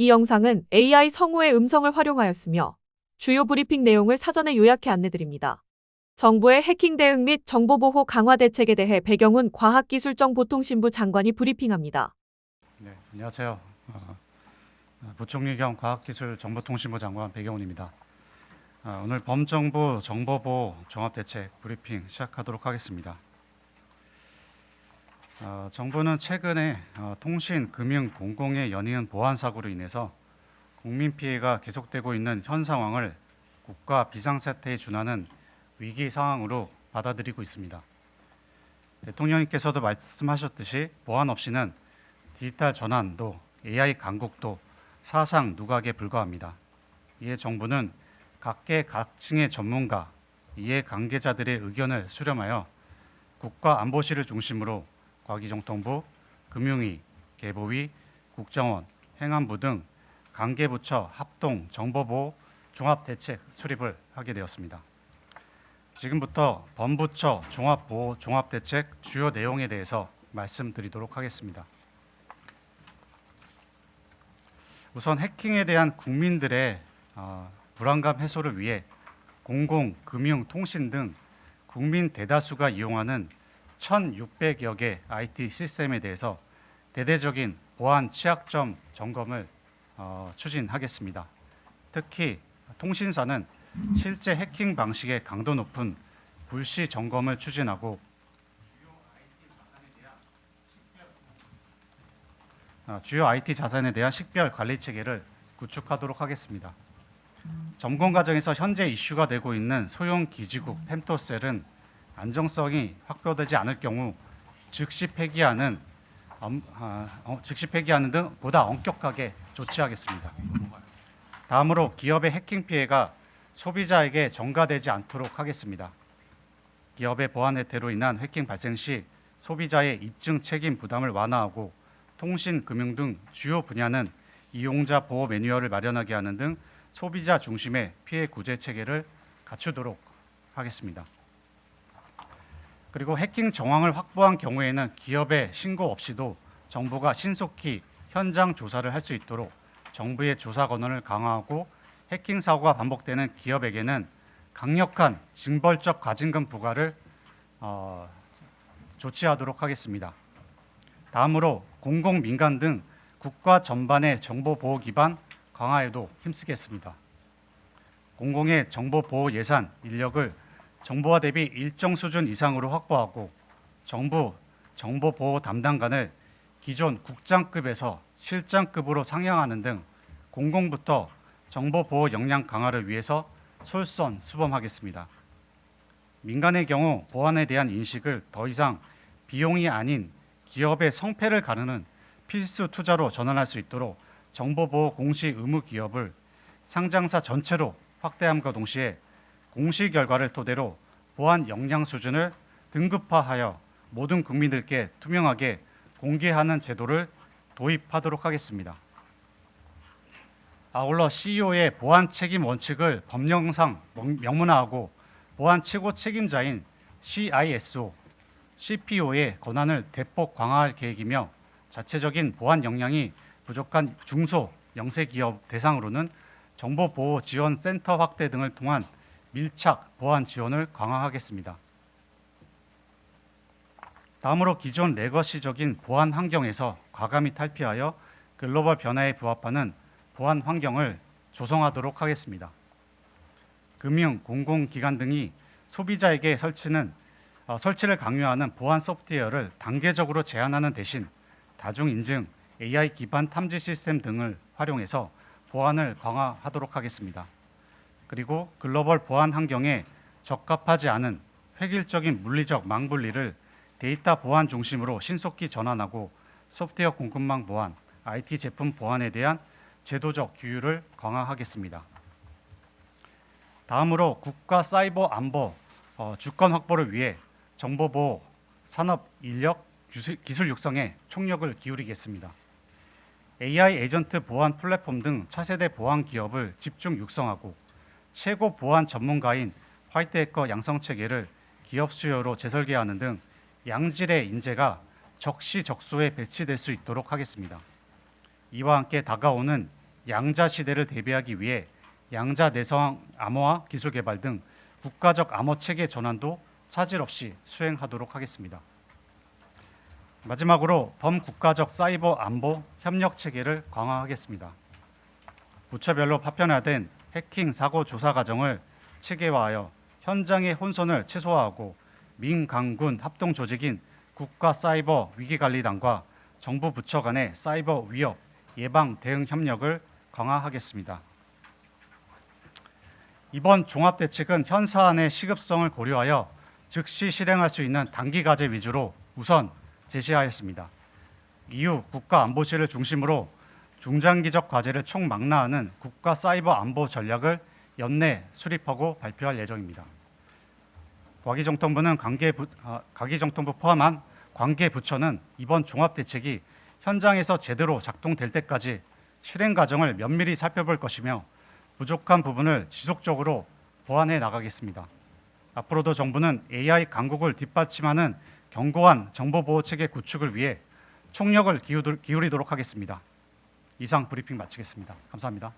이 영상은 AI 성우의 음성을 활용하였으며 주요 브리핑 내용을 사전에 요약해 안내드립니다. 정부의 해킹 대응 및 정보보호 강화 대책에 대해 백영훈 과학기술정보통신부 장관이 브리핑합니다. 네, 안녕하세요. 부총리 겸 과학기술정보통신부 장관 백영훈입니다. 오늘 범정부 정보보호 종합대책 브리핑 시작하도록 하겠습니다. 정부는 최근에 통신, 금융, 공공의 연이은 보안 사고로 인해서 국민 피해가 계속되고 있는 현 상황을 국가 비상사태에 준하는 위기 상황으로 받아들이고 있습니다. 대통령님께서도 말씀하셨듯이 보안 없이는 디지털 전환도 AI 강국도 사상 누각에 불과합니다. 이에 정부는 각계 각층의 전문가, 이해 관계자들의 의견을 수렴하여 국가안보실을 중심으로 과기정통부, 금융위, 계보위, 국정원, 행안부 등 관계부처 합동 정보보호 종합대책 수립을 하게 되었습니다. 지금부터 범부처 종합보호 종합대책 주요 내용에 대해서 말씀드리도록 하겠습니다. 우선 해킹에 대한 국민들의 불안감 해소를 위해 공공, 금융, 통신 등 국민 대다수가 이용하는 1,600여 개 IT 시스템에 대해서 대대적인 보안 취약점 점검을 추진하겠습니다. 특히 통신사는 실제 해킹 방식의 강도 높은 불시 점검을 추진하고 주요 IT 자산에 대한 식별 관리 체계를 구축하도록 하겠습니다. 점검 과정에서 현재 이슈가 되고 있는 소형 기지국 펜토셀은 안정성이 확보되지 않을 경우 즉시 폐기하는 등 보다 엄격하게 조치하겠습니다. 다음으로 기업의 해킹 피해가 소비자에게 전가되지 않도록 하겠습니다. 기업의 보안 혜택으로 인한 해킹 발생 시 소비자의 입증 책임 부담을 완화하고 통신, 금융 등 주요 분야는 이용자 보호 매뉴얼을 마련하게 하는 등 소비자 중심의 피해 구제 체계를 갖추도록 하겠습니다. 그리고 해킹 정황을 확보한 경우에는 기업의 신고 없이도 정부가 신속히 현장 조사를 할 수 있도록 정부의 조사 권한을 강화하고 해킹 사고가 반복되는 기업에게는 강력한 징벌적 과징금 부과를 조치하도록 하겠습니다. 다음으로 공공, 민간 등 국가 전반의 정보 보호 기반 강화에도 힘쓰겠습니다. 공공의 정보 보호 예산, 인력을 정부와 대비 일정 수준 이상으로 확보하고 정부 정보 보호 담당관을 기존 국장급에서 실장급으로 상향하는 등 공공부터 정보 보호 역량 강화를 위해서 솔선수범하겠습니다. 민간의 경우 보안에 대한 인식을 더 이상 비용이 아닌 기업의 성패를 가르는 필수 투자로 전환할 수 있도록 정보보호 공시 의무 기업을 상장사 전체로 확대함과 동시에 공시 결과를 토대로 보안 역량 수준을 등급화하여 모든 국민들께 투명하게 공개하는 제도를 도입하도록 하겠습니다. 아울러 CEO의 보안 책임 원칙을 법령상 명문화하고 보안 최고 책임자인 CISO, CPO의 권한을 대폭 강화할 계획이며 자체적인 보안 역량이 부족한 중소, 영세 기업 대상으로는 정보보호지원센터 확대 등을 통한 밀착 보안 지원을 강화하겠습니다. 다음으로 기존 레거시적인 보안 환경에서 과감히 탈피하여 글로벌 변화에 부합하는 보안 환경을 조성하도록 하겠습니다. 금융, 공공기관 등이 소비자에게 설치를 강요하는 보안 소프트웨어를 단계적으로 제한하는 대신 다중인증, AI 기반 탐지 시스템 등을 활용해서 보안을 강화하도록 하겠습니다. 그리고 글로벌 보안 환경에 적합하지 않은 획일적인 물리적 망분리를 데이터 보안 중심으로 신속히 전환하고 소프트웨어 공급망 보안, IT 제품 보안에 대한 제도적 규율을 강화하겠습니다. 다음으로 국가 사이버 안보 주권 확보를 위해 정보보호, 산업 인력, 기술 육성에 총력을 기울이겠습니다. AI 에이전트 보안 플랫폼 등 차세대 보안 기업을 집중 육성하고 최고 보안 전문가인 화이트 해커 양성 체계를 기업 수요로 재설계하는 등 양질의 인재가 적시적소에 배치될 수 있도록 하겠습니다. 이와 함께 다가오는 양자 시대를 대비하기 위해 양자 내성 암호화 기술 개발 등 국가적 암호 체계 전환도 차질 없이 수행하도록 하겠습니다. 마지막으로 범국가적 사이버 안보 협력 체계를 강화하겠습니다. 부처별로 파편화된 해킹 사고 조사 과정을 체계화하여 현장의 혼선을 최소화하고 민강군 합동 조직인 국가사이버위기관리단과 정부 부처 간의 사이버 위협 예방 대응 협력을 강화하겠습니다. 이번 종합대책은 현 사안의 시급성을 고려하여 즉시 실행할 수 있는 단기 과제 위주로 우선 제시하였습니다. 이후 국가안보실을 중심으로 중장기적 과제를 총망라하는 국가 사이버 안보 전략을 연내 수립하고 발표할 예정입니다. 과기정통부는 과기정통부 포함한 관계 부처는 이번 종합대책이 현장에서 제대로 작동될 때까지 실행 과정을 면밀히 살펴볼 것이며 부족한 부분을 지속적으로 보완해 나가겠습니다. 앞으로도 정부는 AI 강국을 뒷받침하는 견고한 정보보호 체계 구축을 위해 총력을 기울이도록 하겠습니다. 이상 브리핑 마치겠습니다. 감사합니다.